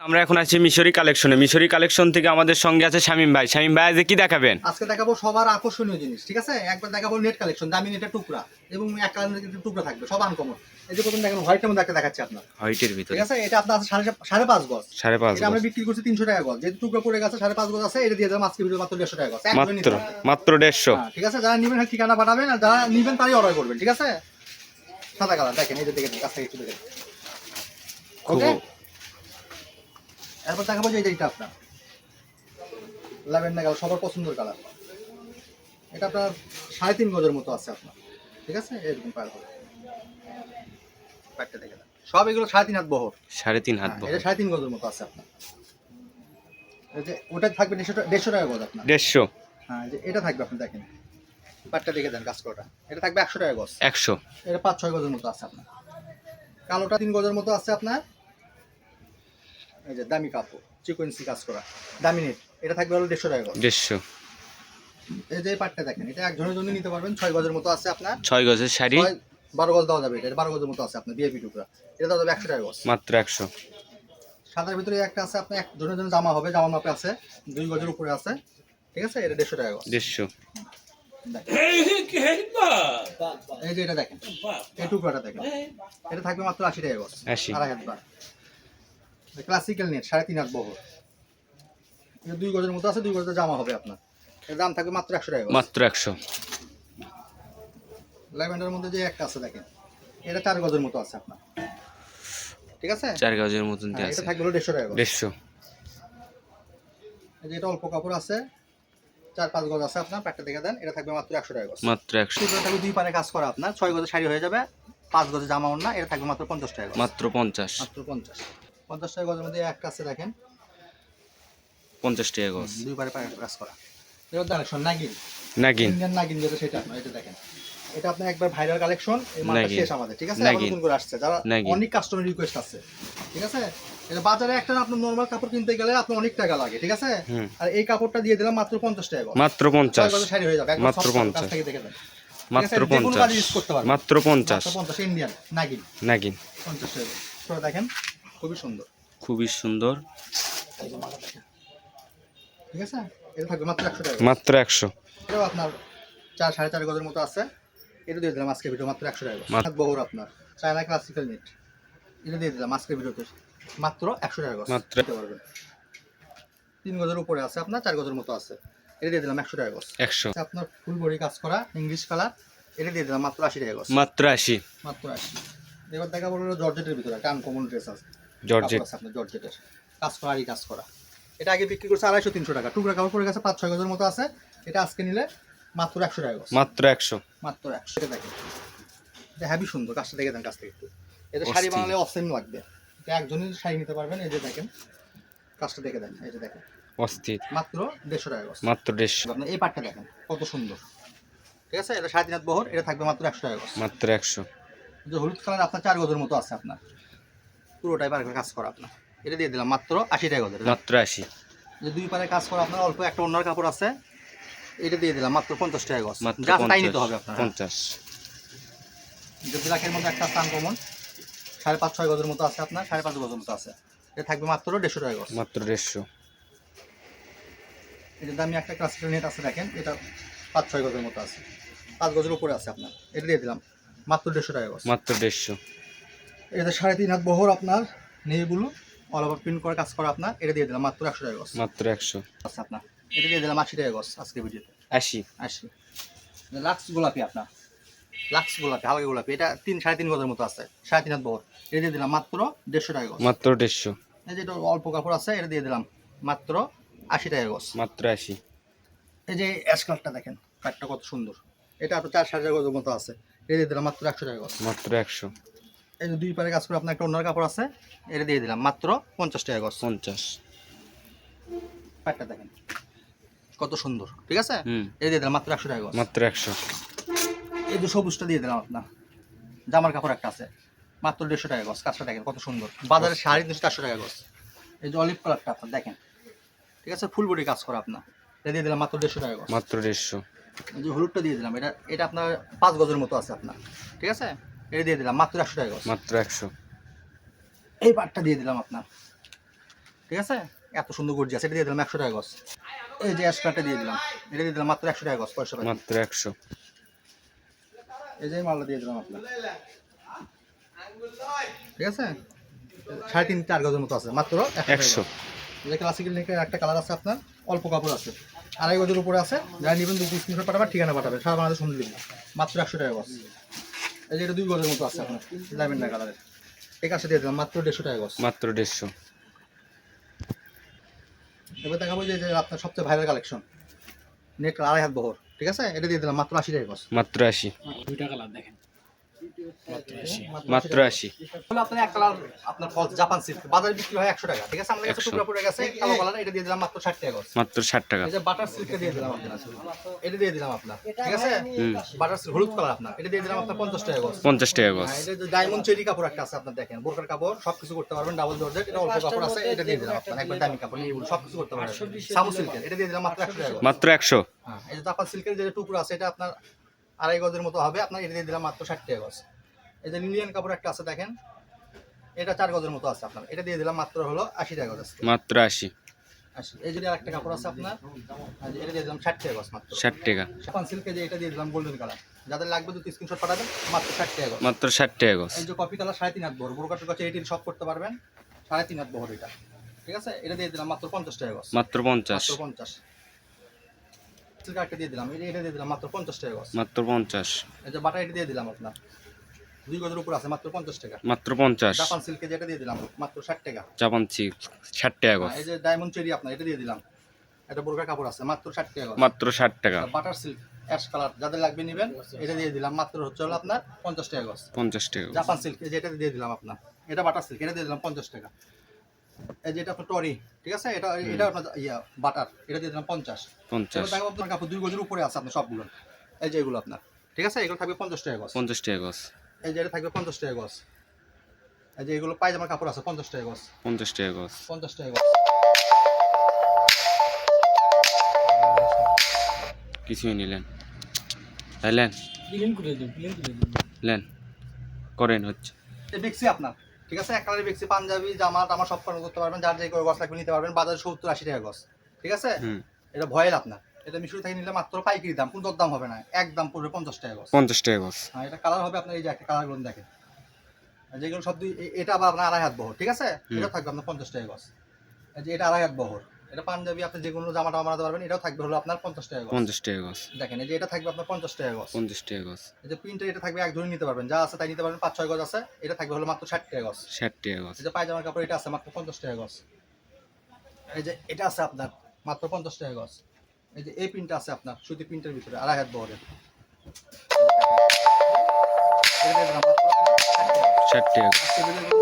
আমরা এখন আছি মিশরি কালেকশনে। মিশরি কালেকশন থেকে আমাদের সঙ্গে আছে শামীম ভাই। শামীম ভাই আজকে কি দেখাবেন? আজকে দেখাবো সবার আকর্ষণীয় জিনিস, ঠিক আছে? একবার দেখাবো নেট কালেকশন, দামি নেটের টুকরা এবং এক কালারের টুকরা থাকবে, সব আনকমন। এই যে প্রথম দেখেন হোয়াইটের মধ্যে একটা দেখাচ্ছি আপনার, হোয়াইটের ভিতরে, ঠিক আছে? এটা আপনার আছে 5.5 গজ, 5.5 এটা আমরা গজ, বিক্রি করছি 300 টাকা গজ। যেহেতু টুকরা পড়ে গেছে 5.5 গজ আছে, এটা দিয়ে দিলাম আজকে ভিডিও মাত্র 150 টাকা গজ। মাত্র 150। ঠিক আছে, যারা নেবেন ঠিকানা পাঠাবেন, আর যারা নেবেন তারই অর্ডার করবেন, ঠিক আছে? সাদা কালার দেখেন, এই যে দেখেন কাছ থেকে একটু দেখেন। ওকে, এরপর দেখাবো যে এইটা আপনার ল্যাভেন্ডার কালার, সবার পছন্দের কালার। এটা আপনার 3.5 গজের মতো আছে আপনার, ঠিক আছে? এরকম পার হবে, পাটটা দেখে দেন। সব এগুলো 3.5 হাত বহর, 3.5 হাত বহর। এটা 3.5 গজের মতো আছে আপনার। এই যে ওটা থাকবে 150 টাকা গজ আপনার। 150। হ্যাঁ, যে এটা থাকবে আপনি দেখেন, পাটটা দেখে দেন কাজ করাটা। এটা থাকবে 100 টাকা গজ। 100। এটা 5-6 গজের মতো আছে আপনার। কালোটা 3 গজের মতো আছে আপনার। এই যে দামি কাপড়, সিকোয়েন্সি কাজ করা, দামি নেট, এটা থাকবে হলো 150 টাকা গজ। 150। এই যে পাটটা দেখেন, এটা একজনের জন্য নিতে পারবেন। 6 গজের মতো আছে আপনার। 6 গজের শাড়ি, 12 গজ দেওয়া যাবে। এটা 12 গজের মতো আছে আপনার, ভিআইপি টুকরা। এটা দেওয়া যাবে 100 টাকা গজ, মাত্র 100। সাদার ভিতরে একটা আছে আপনার, একজনের জন্য জামা হবে, জামার মাপে আছে, 2 গজের উপরে আছে, ঠিক আছে? এটা 150 টাকা গজ। 150। এই যে এটা দেখেন, এই টুকরাটা দেখেন, এটা থাকবে মাত্র 80 টাকা গজ। 80। 2.5 হাত বার ক্লাসিক্যাল নেট, 3.5 হাত বহর। এটা 2 গজের মতো আছে, 2 গজের জামা হবে আপনার। এর দাম থাকবে মাত্র 100 টাকা গজ। মাত্র 100। ল্যাভেন্ডারের মধ্যে যে একটা আছে দেখেন, এটা 4 গজের মতো আছে আপনার, ঠিক আছে? 4 গজের মতন দিয়ে এটা আছে। থাকবে হলো 150 টাকা গজ। 150। এই যে এটা অল্প কাপড় আছে, 4-5 গজ আছে আপনার, প্যাকটা দেখে দেন। এটা থাকবে মাত্র 100 টাকা গজ। মাত্র 100। টুকরা থাকবে 2 পারে কাজ করা আপনার, 6 গজের শাড়ি হয়ে যাবে, 5 গজের জামা ওড়না। এটা থাকবে মাত্র 50 টাকা গজ। মাত্র 50। মাত্র 50 টাকা গজের মধ্যে একটা আছে দেখেন, 50 টাকা গজ। 2 পারে কাজ করা। এবার কালেকশন নাগিন, নাগিন। ইন্ডিয়ান নাগিন যেটা, সেটা আপনার। এটা দেখেন, এটা আপনার একবার ভাইরাল কালেকশন, এই মাসটা নাগিন। শেষ আমাদের, ঠিক আছে? আবার নাগিন। নতুন করে আসছে, যারা নাগিন। অনেক কাস্টমার রিকোয়েস্ট আছে, ঠিক আছে? এটা বাজারে একটা আপনার নরমাল কাপড় কিনতে গেলে আপনার অনেক টাকা লাগে, ঠিক আছে? আর এই কাপড়টা দিয়ে দিলাম মাত্র 50 টাকা গজ। মাত্র 50। 6 গজের শাড়ি হয়ে যাবে, একদম মাত্র সফট, 50। কাছ থেকে দেখে দেন। মাত্র ঠিক আছে? যে কোনো কাজে 50। ইউজ করতে পারবেন। মাত্র 50। মাত্র 50 ইন্ডিয়ান নাগিন, নাগিন। 50 টাকা গজ। তো দেখেন খুবই সুন্দর, খুবই সুন্দর। ঠিক আছে? এটা থাকবে মাত্র 100 টাকা গজ। মাত্র 100। এটাও আপনার 4-4.5 গজের মতো আছে। এটা দিয়ে দিলাম আজকের ভিডিও মাত্র 100 টাকা গজ। হাত বহর আপনার, চায়না ক্লাসিক্যাল নেট, এটা দিয়ে দিলাম আজকের ভিডিওতে মাত্র 100 টাকা গজ। মাত্র। দিতে পারবেন। 3 গজের উপরে আছে আপনার, 4 গজের মতো আছে। এটা দিয়ে দিলাম 100 টাকা গজ। 100। আপনার ফুল বডি কাজ করা ইংলিশ কালার, এটা দিয়ে দিলাম মাত্র 80 টাকা গজ। মাত্র 80। মাত্র 80। এবার দেখা বললো জর্জেটের ভিতরে একটা আনকমন ড্রেস আছে, জর্জেট। কাপড় আছে আপনার জর্জেটের, কাজ করা আরই কাজ করা। এটা আগে বিক্রি করছে 250-300 টাকা, টুকরা কাপড় পড়ে গেছে 5-6 গজের মতো আছে। এটা আজকে নিলে মাত্র 100 টাকা গজ। মাত্র 100। মাত্র 100 টাকা। দেখেন এটা হেভি সুন্দর, কাজটা দেখে দেন কাছ থেকে একটু। এটা শাড়ি বানালে অসেম লাগবে, এটা একজনের শাড়ি নিতে পারবেন। এই যে দেখেন কাজটা দেখে দেন, এই যে দেখেন অস্থির। মাত্র 150 টাকা গজ। মাত্র 150। আপনার এই পাটটা দেখেন কত সুন্দর, ঠিক আছে? এটা 3.5 হাত বহর, এটা থাকবে মাত্র 100 টাকা গজ। মাত্র 100। যে হলুদ কালার আপনার 4 গজের মতো আছে আপনার, পুরোটাই পারে কাজ করা আপনার। এটা দিয়ে দিলাম মাত্র 80 টাকা গজের। মাত্র 80। যে 2 পারে কাজ করা আপনার, অল্প একটা অন্যার কাপড় আছে, এটা দিয়ে দিলাম মাত্র 50 টাকা গজ। মাত্র যা তাই 50। নিতে হবে আপনার। 50। যে ব্ল্যাকের মধ্যে একটা স্থান কমন, 5.5-6 গজের মতো আছে আপনার, 5.5 গজের মতো আছে। এটা থাকবে মাত্র 150 টাকা গজ। মাত্র 150। এই যে দামি একটা ক্লাসিক্যাল নেট আছে দেখেন, এটা 5-6 গজের মতো আছে, 5 গজের উপরে আছে আপনার। এটা দিয়ে দিলাম মাত্র 150 টাকা গজ। মাত্র 150। এটা 3.5 হাত বহর আপনার, navy blue all over print করে কাজ করা আপনার। এটা দিয়ে দিলাম মাত্র 100 টাকা গজ। মাত্র 100। আচ্ছা আপনার এটা দিয়ে দিলাম 80 টাকা গজ আজকে ভিডিওতে। 80। 80। লাক্স গোলাপি আপনার, লাক্স গোলাপি, হালকা গোলাপি, এটা 3-3.5 গজের মতো আছে, 3.5 হাত বহর। এটা দিয়ে দিলাম মাত্র 150 টাকা গজ। মাত্র 150। এই যে এটা অল্প কাপড় আছে, এটা দিয়ে দিলাম মাত্র 80 টাকা গজ। মাত্র 80। এই যে অ্যাশ কালারটা দেখেন, কাঠটা কত সুন্দর, এটা আপনার 4-4.5 গজের মতো আছে। এটা দিয়ে দিলাম মাত্র 100 টাকা গজ। মাত্র 100। এই যে 2 পারে কাজ করে আপনার একটা অন্য কাপড় আছে, এটা দিয়ে দিলাম মাত্র 50 টাকা গজ। 50। কাঠটা দেখেন কত সুন্দর, ঠিক আছে? হুম। এটা দিয়ে দিলাম মাত্র 100 টাকা গজ। মাত্র 100। এই যে সবুজটা দিয়ে দিলাম আপনার, জামার কাপড় একটা আছে, মাত্র 150 টাকা গজ। কাজটা দেখেন কত সুন্দর, বাজারে 450 টাকা গজ। এই যে অলিভ কালারটা আপনার দেখেন, ঠিক আছে? ফুল বডি কাজ করা আপনার, এটা দিয়ে দিলাম মাত্র 150 টাকা গজ। মাত্র 150। এই যে হলুদটা দিয়ে দিলাম, এটা এটা আপনার 5 গজের মতো আছে আপনার, ঠিক আছে? এটা দিয়ে দিলাম মাত্র 100 টাকা গজ। মাত্র 100। এই পাটটা দিয়ে দিলাম আপনার, ঠিক আছে, এত সুন্দর গর্জিয়াস, এটা দিয়ে দিলাম 100 টাকা গজ। এই যে অ্যাশকারটা দিয়ে দিলাম, এটা দিয়ে দিলাম মাত্র 100 টাকা গজ, 500 টাকা। মাত্র 100। এই যে মালটা দিয়ে দিলাম আপনার, ঠিক আছে, 3.5-4 গজের মতো আছে, মাত্র 100। যে ক্লাসিক্যাল নেকের একটা কালার আছে আপনার, অল্প কাপড় আছে, 2.5 গজের উপরে আছে, যারা নেবেন 2 স্ক্রিনশট পাঠাবেন, ঠিকানা পাঠাবেন, সারা বাংলাদেশ হোম ডেলিভারি, মাত্র 100 টাকা গজ। এই যে এটা 2 গজের মতো আছে আপনার, ল্যাভেন্ডার কালারের, এই কাছে দিয়ে দিলাম মাত্র 150 টাকা গজ। মাত্র 150। এবার দেখাবো যে যে আপনার সবচেয়ে ভাইরাল কালেকশন, নেক 2.5 হাত বহর, ঠিক আছে, এটা দিয়ে দিলাম মাত্র 80 টাকা গজ। মাত্র 80। দুইটা কালার দেখেন, মাত্র 80। হলো আপনার এক কালার আপনার ফলস জাপান সিল্ক, বাজারে বিক্রি হয় 100 টাকা, ঠিক আছে, আমাদের কাছে 100 টুকরা পড়ে গেছে কালো কালার, এটা দিয়ে দিলাম মাত্র 60 টাকা গজ। মাত্র 60 টাকা। এই যে বাটার সিল্কটা দিয়ে দিলাম আপনার, এটা দিয়ে দিলাম আপনার, ঠিক আছে, হুম। বাটার সিল্ক হলুদ কালার আপনার, এটা দিয়ে দিলাম আপনার 50 টাকা গজ। 50 টাকা গজ। হ্যাঁ, এটা যে ডায়মন্ড চেরি কাপড় একটা আছে আপনার, দেখেন বোরকার কাপড়, সবকিছু করতে পারবেন, ডাবল জর্জেট, এটা অল্প কাপড় আছে, এটা দিয়ে দিলাম আপনার, একবার দামি কাপড়, এইগুলো সবকিছু করতে পারবেন। সামু সিল্কের, এটা দিয়ে দিলাম মাত্র 100 টাকা গজ। মাত্র 100। হ্যাঁ, এই যে জাপান সিল্কের যে টুকরো আছে, এটা আপনার 2.5 গজের মতো হবে আপনার, এটা দিয়ে দিলাম মাত্র 60 টাকা গজ। এই যে লিলিয়ান কাপড় একটা আছে দেখেন, এটা 4 গজের মতো আছে আপনার, এটা দিয়ে দিলাম মাত্র হলো 80 টাকা গজ আজকে। মাত্র 80। 80। এই যদি আরেকটা কাপড় আছে আপনার, এটা দিয়ে দিলাম 60 টাকা গজ মাত্র। 60 টাকা। জাপান সিল্কে যে এটা দিয়ে দিলাম গোল্ডেন কালার, যাদের লাগবে 2 স্ক্রিনশট পাঠাবেন, মাত্র 60 টাকা গজ। মাত্র 60 টাকা গজ। এই যে কপি কালার 3.5 হাত বহর, বোরকার কাছে 18 শপ করতে পারবেন, 3.5 হাত বহর এটা, ঠিক আছে, এটা দিয়ে দিলাম মাত্র 50 টাকা গজ। মাত্র 50। মাত্র 50। সিল্ক একটা দিয়ে দিলাম, এটা দিয়ে দিলাম মাত্র 50 টাকা গজ। মাত্র 50। এই যে বাটা এটা দিয়ে দিলাম আপনার, 2 গজের উপর আছে, মাত্র 50 টাকা। মাত্র 50। জাপান সিল্কে যেটা দিয়ে দিলাম মাত্র 60 টাকা। জাপান সিল্ক 60 টাকা গজ। এই যে ডায়মন্ড চেরি আপনার, এটা দিয়ে দিলাম, এটা বোরকার কাপড় আছে, মাত্র 60 টাকা গজ। মাত্র 60 টাকা। বাটার সিল্ক অ্যাশ কালার, যাদের লাগবে নেবেন, এটা দিয়ে দিলাম মাত্র হচ্ছে হলো আপনার 50 টাকা গজ। 50 টাকা গজ। জাপান সিল্ক, এই যে এটা দিয়ে দিলাম আপনার, এটা বাটার সিল্ক, এটা দিয়ে দিলাম 50 টাকা। এই যে এটা আপনার টরি, ঠিক আছে, এটা এটা আপনার বাটার, এটা দিয়ে দিলাম 50। এবার 50। দেখো আপনার কাপড় 2 গজের উপরে আছে আপনার সবগুলো, এই যে এগুলো আপনার, ঠিক আছে, এগুলো থাকবে 50 টাকা গজ। 50 টাকা গজ। এই যে এটা থাকবে 50 টাকা গজ। এই যে এগুলো পায়জামার কাপড় আছে 50 টাকা গজ। 50 টাকা গজ। 50 টাকা গজ। কিছুই নিলেন, তাইলেন ক্লিন করে দিন, ক্লিন করে দিন। লেন করেন হচ্ছে। এই বেক্সি আপনার, ঠিক আছে, এক কালারের বেক্সি, পাঞ্জাবি জামা টামা সব কালার করতে পারবেন, যার যে করে গজ লাগবে নিতে পারবেন, বাজারে 70-80 টাকা গজ, ঠিক আছে। হুম। এটা ভয়েল আপনার, এটা মিশরি থেকে নিলে মাত্র পাইকারি দাম, কোনো দাম হবে না, একদম পড়বে 50 টাকা গজ। 50 টাকা গজ। হ্যাঁ, এটা কালার হবে আপনার, এই যে একটা কালার গুলো দেখেন, আর যেগুলো সব এটা আবার আপনার 2.5 হাত বহর, ঠিক আছে, এটা থাকবে আপনার 50 টাকা গজ। এই যে এটা 2.5 হাত বহর, এটা পাঞ্জাবি আপনি যে কোনো জামা টামা বানাতে পারবেন, এটাও থাকবে হলো আপনার 50 টাকা গজ। 50 টাকা গজ। দেখেন, এই যে এটা থাকবে আপনার 50 টাকা গজ। 50 টাকা গজ। এই যে প্রিন্টের এটা থাকবে, এক ধরে নিতে পারবেন, যা আছে তাই নিতে পারবেন, 5-6 গজ আছে, এটা থাকবে হলো মাত্র 60 টাকা গজ। 60 টাকা গজ। এই যে পায়জামার কাপড় এটা আছে মাত্র 50 টাকা গজ। এই যে এটা আছে আপনার মাত্র 50 টাকা গজ। এই যে এই প্রিন্টটা আছে আপনার সুতি প্রিন্টের ভিতরে 2.5 হাত বহরের, এটা দিয়ে দিলাম মাত্র আপনার 60 টাকা গজ। 60 টাকা। আজকে ভিডিও